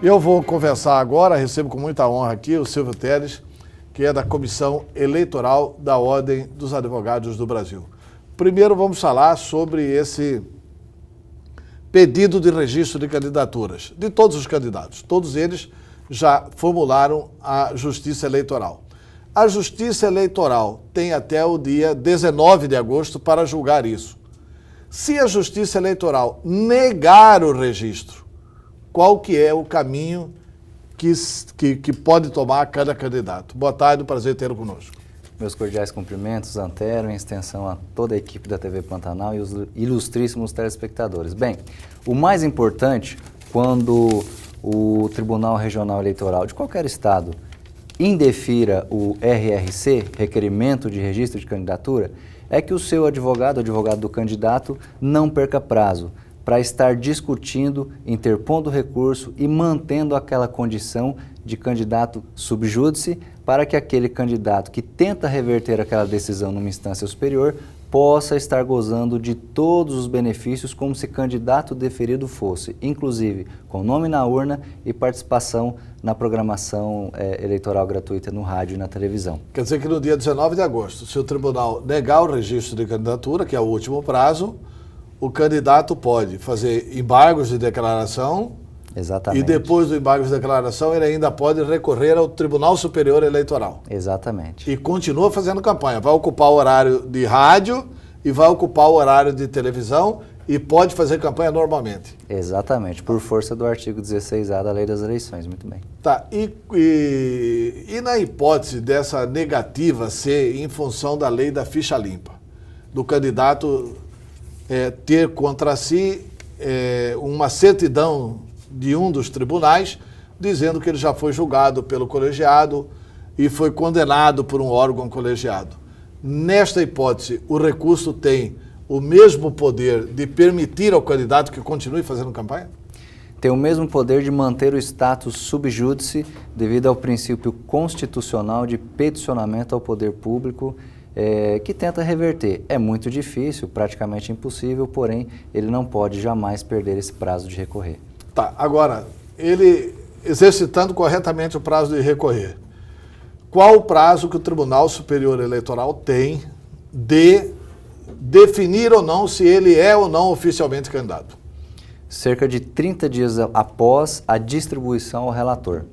Eu vou conversar agora, recebo com muita honra aqui o Silvio Teles, que é da Comissão Eleitoral da Ordem dos Advogados do Brasil. Primeiro vamos falar sobre esse pedido de registro de candidaturas, de todos os candidatos. Todos eles já formularam a Justiça Eleitoral. A Justiça Eleitoral tem até o dia 19 de agosto para julgar isso. Se a Justiça Eleitoral negar o registro, qual que é o caminho que pode tomar cada candidato? Boa tarde, prazer tê-lo conosco. Meus cordiais cumprimentos, Antero, em extensão a toda a equipe da TV Pantanal e os ilustríssimos telespectadores. Bem, o mais importante, quando o Tribunal Regional Eleitoral de qualquer estado indefira o RRC, Requerimento de Registro de Candidatura, é que o seu advogado, o advogado do candidato, não perca prazo para estar discutindo, interpondo recurso e mantendo aquela condição de candidato sub judice para que aquele candidato que tenta reverter aquela decisão numa instância superior possa estar gozando de todos os benefícios como se candidato deferido fosse, inclusive com nome na urna e participação na programação eleitoral gratuita no rádio e na televisão. Quer dizer que no dia 19 de agosto, se o tribunal negar o registro de candidatura, que é o último prazo, o candidato pode fazer embargos de declaração. Exatamente. E depois do embargo de declaração, ele ainda pode recorrer ao Tribunal Superior Eleitoral. Exatamente. E continua fazendo campanha. Vai ocupar o horário de rádio e vai ocupar o horário de televisão e pode fazer campanha normalmente. Exatamente, por força do artigo 16A da Lei das Eleições. Muito bem. Tá, e na hipótese dessa negativa ser em função da lei da ficha limpa, do candidato ter contra si uma certidão de um dos tribunais, dizendo que ele já foi julgado pelo colegiado e foi condenado por um órgão colegiado. Nesta hipótese, o recurso tem o mesmo poder de permitir ao candidato que continue fazendo campanha? Tem o mesmo poder de manter o status sub judice devido ao princípio constitucional de peticionamento ao poder público que tenta reverter. É muito difícil, praticamente impossível, porém ele não pode jamais perder esse prazo de recorrer. Tá, agora, ele exercitando corretamente o prazo de recorrer, qual o prazo que o Tribunal Superior Eleitoral tem de definir ou não se ele é ou não oficialmente candidato? Cerca de 30 dias após a distribuição ao relator.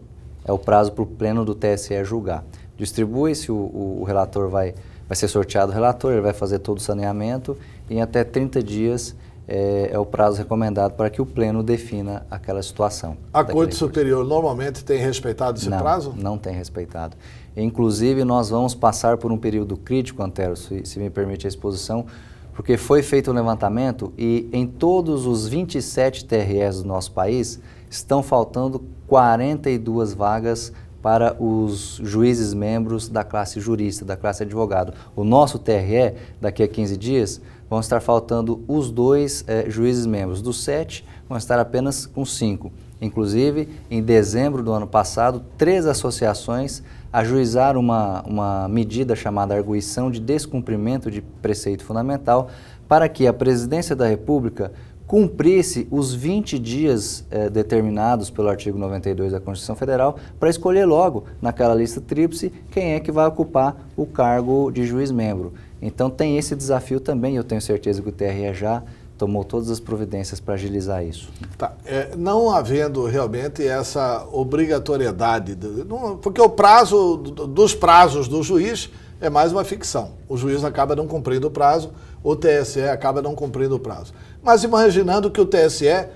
É o prazo para o pleno do TSE julgar. Distribui-se, o relator vai ser sorteado o relator, ele vai fazer todo o saneamento e em até 30 dias é o prazo recomendado para que o pleno defina aquela situação. A Corte Superior normalmente tem respeitado esse prazo? Não tem respeitado. Inclusive, nós vamos passar por um período crítico, Antero, se me permite a exposição, porque foi feito um levantamento e em todos os 27 TREs do nosso país estão faltando 42 vagas para os juízes membros da classe jurista, da classe advogado. O nosso TRE, daqui a 15 dias, vão estar faltando os 2 juízes membros. Dos 7, vão estar apenas com 5. Inclusive, em dezembro do ano passado, 3 associações ajuizaram uma medida chamada arguição de descumprimento de preceito fundamental para que a Presidência da República cumprisse os 20 dias determinados pelo artigo 92 da Constituição Federal para escolher logo, naquela lista tríplice, quem é que vai ocupar o cargo de juiz-membro. Então tem esse desafio também, eu tenho certeza que o TRE já tomou todas as providências para agilizar isso. Tá. Não havendo realmente essa obrigatoriedade, porque o prazo dos prazos do juiz é mais uma ficção. O juiz acaba não cumprindo o prazo, o TSE acaba não cumprindo o prazo. Mas imaginando que o TSE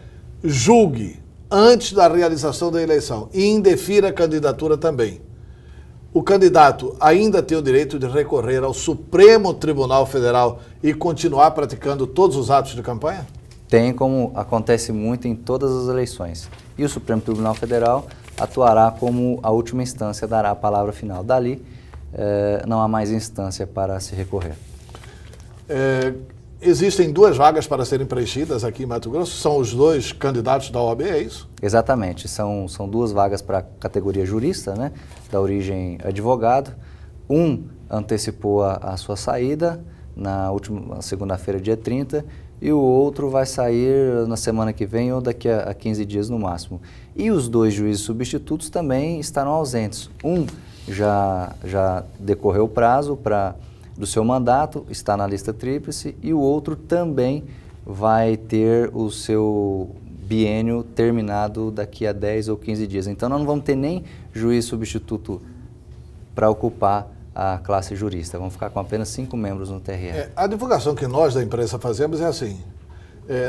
julgue antes da realização da eleição e indefira a candidatura também, o candidato ainda tem o direito de recorrer ao Supremo Tribunal Federal e continuar praticando todos os atos de campanha? Tem, como acontece muito em todas as eleições. E o Supremo Tribunal Federal atuará como a última instância, dará a palavra final. Dali, não há mais instância para se recorrer. Existem 2 vagas para serem preenchidas aqui em Mato Grosso, são os 2 candidatos da OAB, é isso? Exatamente, são 2 vagas para a categoria jurista, né, da origem advogado. Um antecipou a sua saída na última segunda-feira, dia 30, e o outro vai sair na semana que vem ou daqui a 15 dias no máximo. E os 2 juízes substitutos também estarão ausentes. Um já decorreu o prazo do seu mandato, está na lista tríplice, e o outro também vai ter o seu biênio terminado daqui a 10 ou 15 dias. Então, nós não vamos ter nem juiz substituto para ocupar a classe jurista. Vamos ficar com apenas 5 membros no TRE. A divulgação que nós da imprensa fazemos é assim,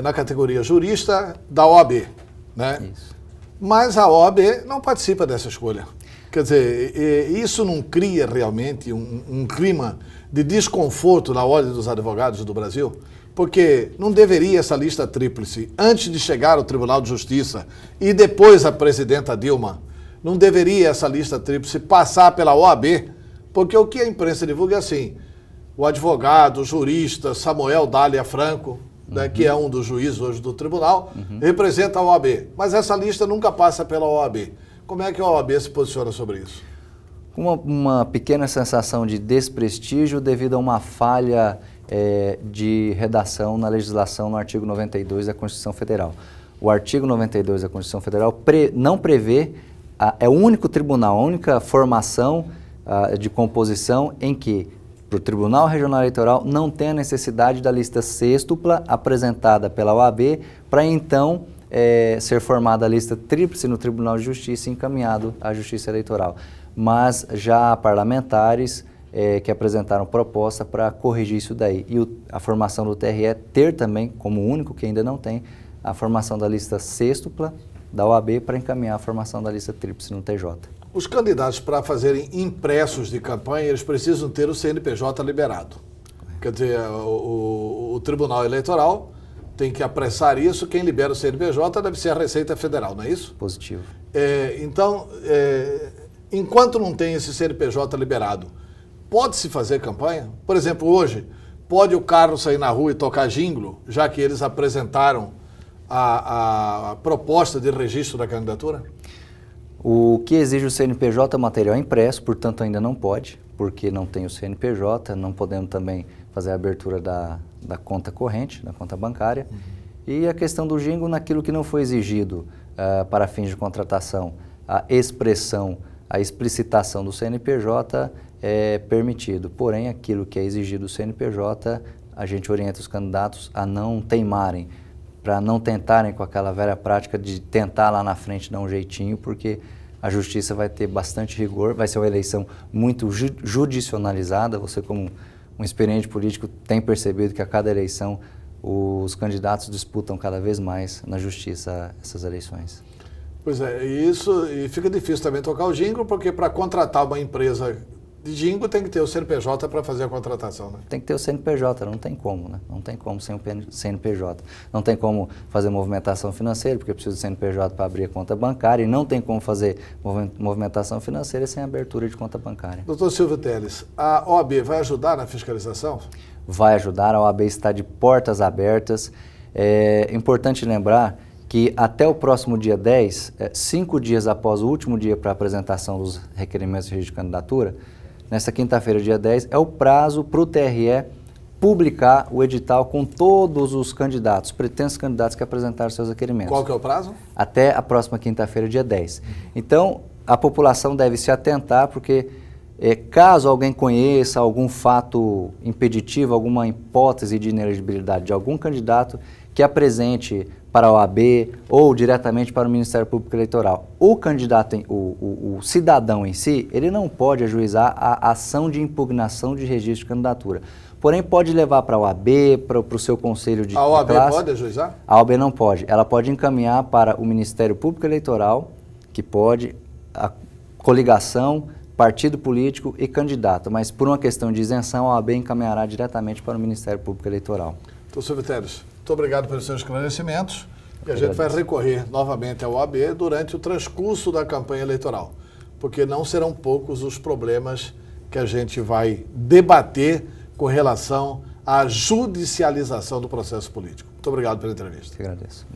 na categoria jurista da OAB, né? Isso. Mas a OAB não participa dessa escolha. Quer dizer, isso não cria realmente um clima de desconforto na Ordem dos Advogados do Brasil? Porque não deveria essa lista tríplice, antes de chegar ao Tribunal de Justiça e depois a presidenta Dilma, não deveria essa lista tríplice passar pela OAB? Porque o que a imprensa divulga é assim, o advogado, o jurista Samuel Dália Franco, né, que é um dos juízes hoje do tribunal, representa a OAB. Mas essa lista nunca passa pela OAB. Como é que a OAB se posiciona sobre isso? Uma pequena sensação de desprestígio devido a uma falha de redação na legislação no artigo 92 da Constituição Federal. O artigo 92 da Constituição Federal não prevê, é o único tribunal, a única formação de composição em que para o Tribunal Regional Eleitoral não tem a necessidade da lista sêxtupla apresentada pela OAB para então ser formada a lista tríplice no Tribunal de Justiça e encaminhado à Justiça Eleitoral. Mas já há parlamentares que apresentaram proposta para corrigir isso daí. E a formação do TRE ter também, como o único que ainda não tem, a formação da lista sêxtupla da OAB para encaminhar a formação da lista tríplice no TJ. Os candidatos, para fazerem impressos de campanha, eles precisam ter o CNPJ liberado. Quer dizer, o Tribunal Eleitoral tem que apressar isso. Quem libera o CNPJ deve ser a Receita Federal, não é isso? Positivo. Então, enquanto não tem esse CNPJ liberado, pode-se fazer campanha? Por exemplo, hoje, pode o Carlos sair na rua e tocar jingle, já que eles apresentaram a proposta de registro da candidatura? O que exige o CNPJ é material impresso, portanto ainda não pode, porque não tem o CNPJ, não podemos também fazer a abertura da conta corrente, da conta bancária. E a questão do jingle, naquilo que não foi exigido para fins de contratação, a explicitação do CNPJ é permitido. Porém, aquilo que é exigido do CNPJ, a gente orienta os candidatos a não teimarem, para não tentarem com aquela velha prática de tentar lá na frente dar um jeitinho, porque a justiça vai ter bastante rigor, vai ser uma eleição muito judicionalizada. Você, como um experiente político, tem percebido que a cada eleição os candidatos disputam cada vez mais na justiça essas eleições. Pois é, e fica difícil também tocar o jingle, porque para contratar uma empresa de jingle tem que ter o CNPJ para fazer a contratação, né? Tem que ter o CNPJ, não tem como, né? Não tem como sem o CNPJ. Não tem como fazer movimentação financeira, porque precisa do CNPJ para abrir a conta bancária, e não tem como fazer movimentação financeira sem abertura de conta bancária. Doutor Silvio Teles, a OAB vai ajudar na fiscalização? Vai ajudar, a OAB está de portas abertas. É importante lembrar que até o próximo dia 10, 5 dias após o último dia para apresentação dos requerimentos de registro de candidatura, nesta quinta-feira, dia 10, é o prazo para o TRE publicar o edital com todos os candidatos, pretensos candidatos que apresentaram seus requerimentos. Qual que é o prazo? Até a próxima quinta-feira, dia 10. Então, a população deve se atentar, porque caso alguém conheça algum fato impeditivo, alguma hipótese de inelegibilidade de algum candidato, que apresente para a OAB ou diretamente para o Ministério Público Eleitoral. O candidato, o cidadão em si, ele não pode ajuizar a ação de impugnação de registro de candidatura. Porém, pode levar para a OAB, para o seu conselho de classe. A OAB pode ajuizar? A OAB não pode. Ela pode encaminhar para o Ministério Público Eleitoral, que pode, a coligação, partido político e candidato. Mas por uma questão de isenção, a OAB encaminhará diretamente para o Ministério Público Eleitoral. Doutor Silvio Teles, muito obrigado pelos seus esclarecimentos. E a gente vai recorrer novamente à OAB durante o transcurso da campanha eleitoral, porque não serão poucos os problemas que a gente vai debater com relação à judicialização do processo político. Muito obrigado pela entrevista. Eu agradeço.